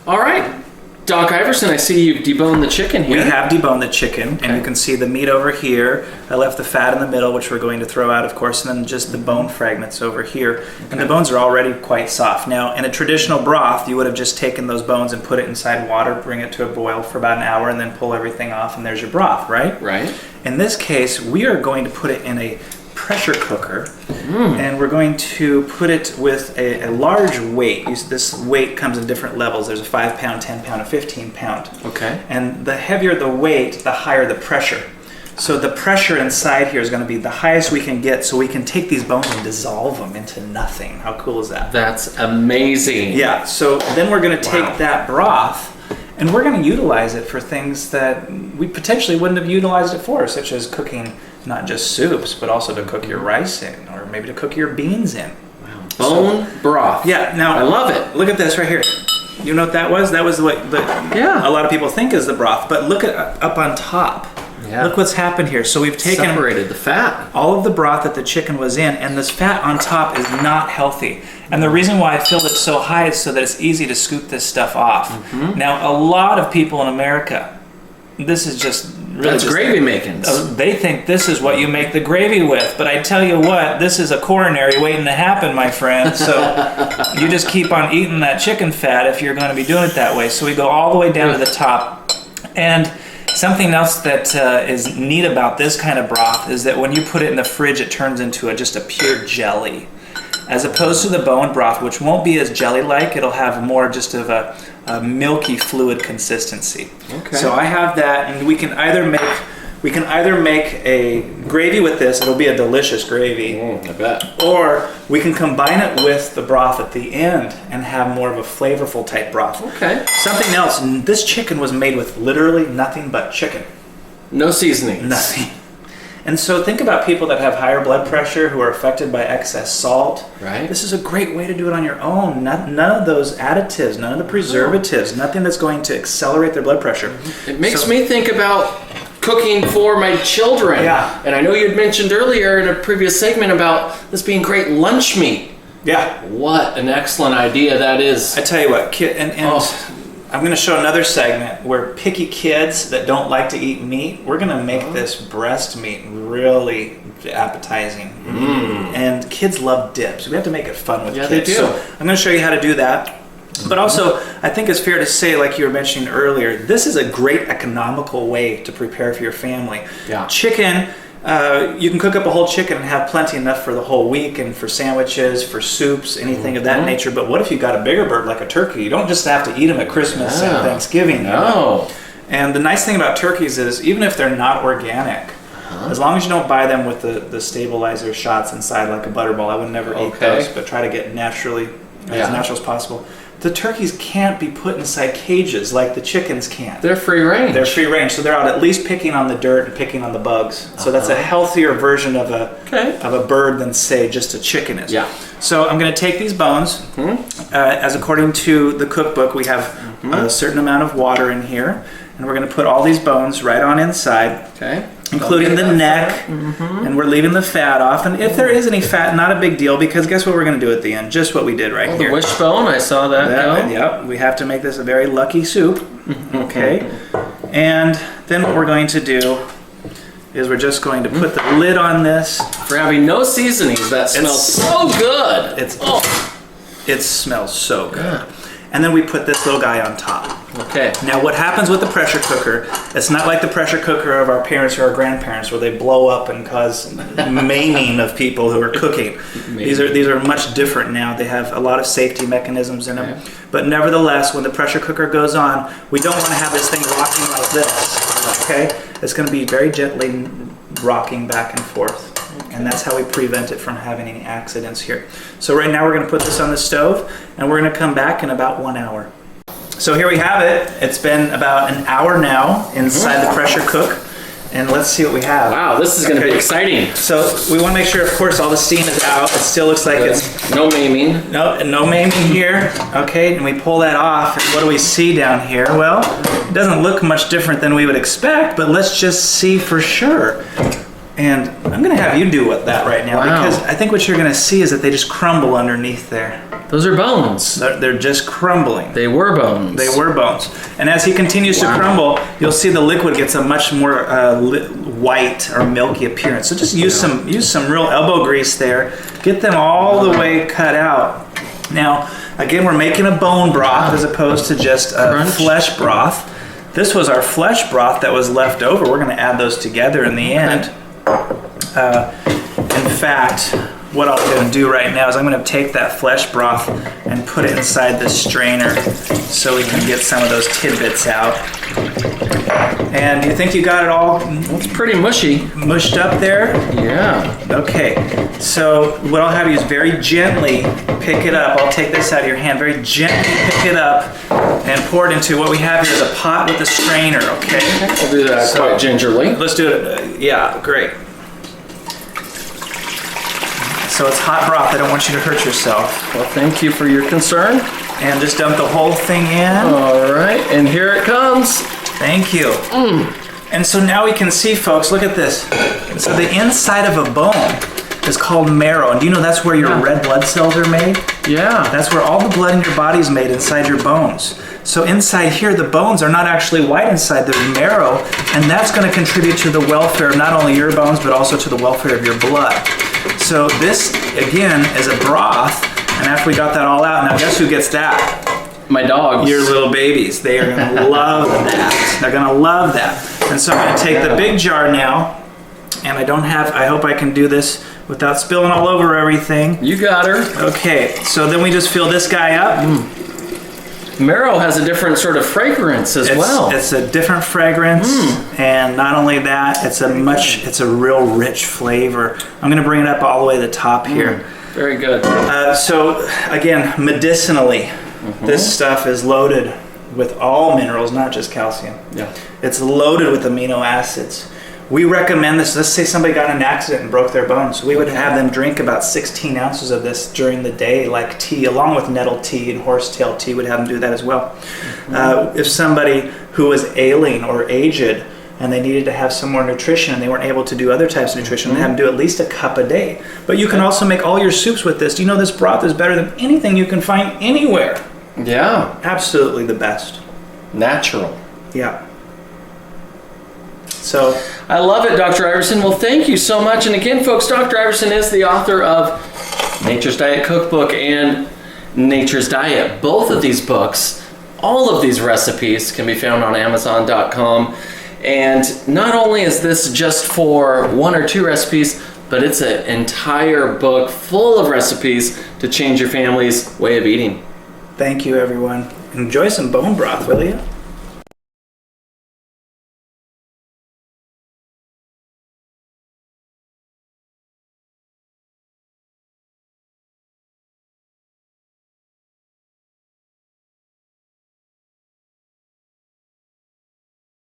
All right. Doc Iverson, I see you've deboned the chicken here. We have deboned the chicken, and you can see the meat over here. I left the fat in the middle, which we're going to throw out, of course, and then just the bone fragments over here. And the bones are already quite soft. Now, in a traditional broth, you would have just taken those bones and put it inside water, bring it to a boil for about an hour, and then pull everything off, and there's your broth, right? Right. In this case, we are going to put it in a pressure cooker, and we're going to put it with a large weight. This weight comes in different levels. There's a 5 pound, 10 pound, a 15 pound. Okay. And the heavier the weight, the higher the pressure. So the pressure inside here is going to be the highest we can get, so we can take these bones and dissolve them into nothing. How cool is that? That's amazing. Yeah, so then we're going to take that broth and we're going to utilize it for things that we potentially wouldn't have utilized it for, such as cooking not just soups, but also to cook your rice in, or maybe to cook your beans in. Wow. Bone broth. Yeah, now I love it. Look at this right here. You know what that was? That was what a lot of people think is the broth, but look at up on top. Yeah. Look what's happened here. So we've taken separated the fat. All of the broth that the chicken was in, and this fat on top is not healthy. And the reason why I filled it so high is so that it's easy to scoop this stuff off. Now, a lot of people in America, this is just really That's gravy making. They think this is what you make the gravy with, but I tell you what, this is a coronary waiting to happen, my friend. So you just keep on eating that chicken fat if you're going to be doing it that way. So we go all the way down to the top. And something else that is neat about this kind of broth is that when you put it in the fridge, it turns into just a pure jelly. As opposed to the bone broth, which won't be as jelly-like, it'll have more just of a milky fluid consistency. Okay. So I have that, and we can either make a gravy with this. It'll be a delicious gravy. I bet. Or we can combine it with the broth at the end and have more of a flavorful type broth. Okay. Something else. This chicken was made with literally nothing but chicken. No seasonings. Nothing. And so think about people that have higher blood pressure who are affected by excess salt. Right. This is a great way to do it on your own. None of those additives, none of the preservatives, nothing that's going to accelerate their blood pressure. It makes me think about cooking for my children. Yeah. And I know you had mentioned earlier in a previous segment about this being great lunch meat. Yeah. What an excellent idea that is. I tell you what, I'm going to show another segment where picky kids that don't like to eat meat, we're going to make this breast meat really appetizing. And kids love dips. We have to make it fun with kids. They do. So I'm going to show you how to do that. But also, I think it's fair to say, like you were mentioning earlier, this is a great economical way to prepare for your family. Yeah. Chicken, you can cook up a whole chicken and have plenty enough for the whole week and for sandwiches, for soups, anything of that nature. But what if you got a bigger bird like a turkey? You don't just have to eat them at Christmas and Thanksgiving. No. And the nice thing about turkeys is, even if they're not organic, as long as you don't buy them with the stabilizer shots inside like a Butterball, I would never eat those, but try to get naturally, as natural as possible. The turkeys can't be put inside cages like the chickens can. They're free range. They're free range, so they're out at least picking on the dirt and picking on the bugs. So that's a healthier version of a bird than, say, just a chicken is. Yeah. So I'm going to take these bones. As according to the cookbook, we have a certain amount of water in here, and we're going to put all these bones right on inside. Okay. Including the neck, and we're leaving the fat off. And if there is any fat, not a big deal, because guess what we're going to do at the end? Just what we did right here. The wishbone, I saw that. Yep, we have to make this a very lucky soup. Okay. And then what we're going to do is we're just going to put the lid on this. For having no seasonings, that smells so good. It smells so good. And then we put this little guy on top. Okay. Now what happens with the pressure cooker, it's not like the pressure cooker of our parents or our grandparents where they blow up and cause maiming of people who are cooking. These are much different now. They have a lot of safety mechanisms in them. But nevertheless, when the pressure cooker goes on, we don't want to have this thing rocking like this. Okay? It's going to be very gently rocking back and forth. And that's how we prevent it from having any accidents here. So right now we're going to put this on the stove, and we're going to come back in about 1 hour. So here we have it. It's been about an hour now inside the pressure cook, and let's see what we have. Wow, this is going to be exciting. So we want to make sure, of course, all the steam is out. It still looks like it's... No maiming. No maiming here. Okay, and we pull that off, and what do we see down here? Well, it doesn't look much different than we would expect, but let's just see for sure. And I'm going to have you do that right now, because I think what you're going to see is that they just crumble underneath there. Those are bones. They're just crumbling. They were bones. They were bones. And as he continues to crumble, you'll see the liquid gets a much more white or milky appearance. So just use some real elbow grease there. Get them all the way cut out. Now, again, we're making a bone broth as opposed to just a flesh broth. This was our flesh broth that was left over. We're going to add those together in the end. In fact, what I'm going to do right now is I'm going to take that flesh broth and put it inside this strainer so we can get some of those tidbits out. And you think you got it all? It's pretty mushy. Mushed up there? Yeah. Okay, so what I'll have you is very gently pick it up. I'll take this out of your hand, very gently pick it up and pour it into what we have here is a pot with a strainer, okay? I'll do that quite gingerly. Let's do it. Yeah, great. So it's hot broth. I don't want you to hurt yourself. Well, thank you for your concern. And just dump the whole thing in. All right, and here it comes. Thank you. And so now we can see, folks, look at this. So the inside of a bone is called marrow. And do you know that's where your red blood cells are made? Yeah. That's where all the blood in your body is made, inside your bones. So inside here, the bones are not actually white inside, they're marrow, and that's going to contribute to the welfare of not only your bones, but also to the welfare of your blood. So this, again, is a broth, and after we got that all out, now guess who gets that? My dogs. Your little babies. They are going to love that. They're going to love that. And so I'm going to take the big jar now, and I hope I can do this without spilling all over everything. You got her. Okay, so then we just fill this guy up. Marrow has a different sort of fragrance as well. It's a different fragrance, and not only that, it's a real rich flavor. I'm going to bring it up all the way to the top here. Very good. So again, medicinally, this stuff is loaded with all minerals, not just calcium. Yeah. It's loaded with amino acids. We recommend this. Let's say somebody got in an accident and broke their bones. We would have them drink about 16 ounces of this during the day, like tea, along with nettle tea and horsetail tea. Would have them do that as well. If somebody who was ailing or aged and they needed to have some more nutrition and they weren't able to do other types of nutrition, they have them do at least a cup a day. But you can also make all your soups with this. Do you know this broth is better than anything you can find anywhere? Yeah. Absolutely the best. Natural. Yeah. So I love it, Dr. Iverson. Well, thank you so much. And again, folks, Dr. Iverson is the author of Nature's Diet Cookbook and Nature's Diet. Both of these books, all of these recipes can be found on Amazon.com. And not only is this just for 1 or 2 recipes, but it's an entire book full of recipes to change your family's way of eating. thank you, everyone. Enjoy some bone broth, will you?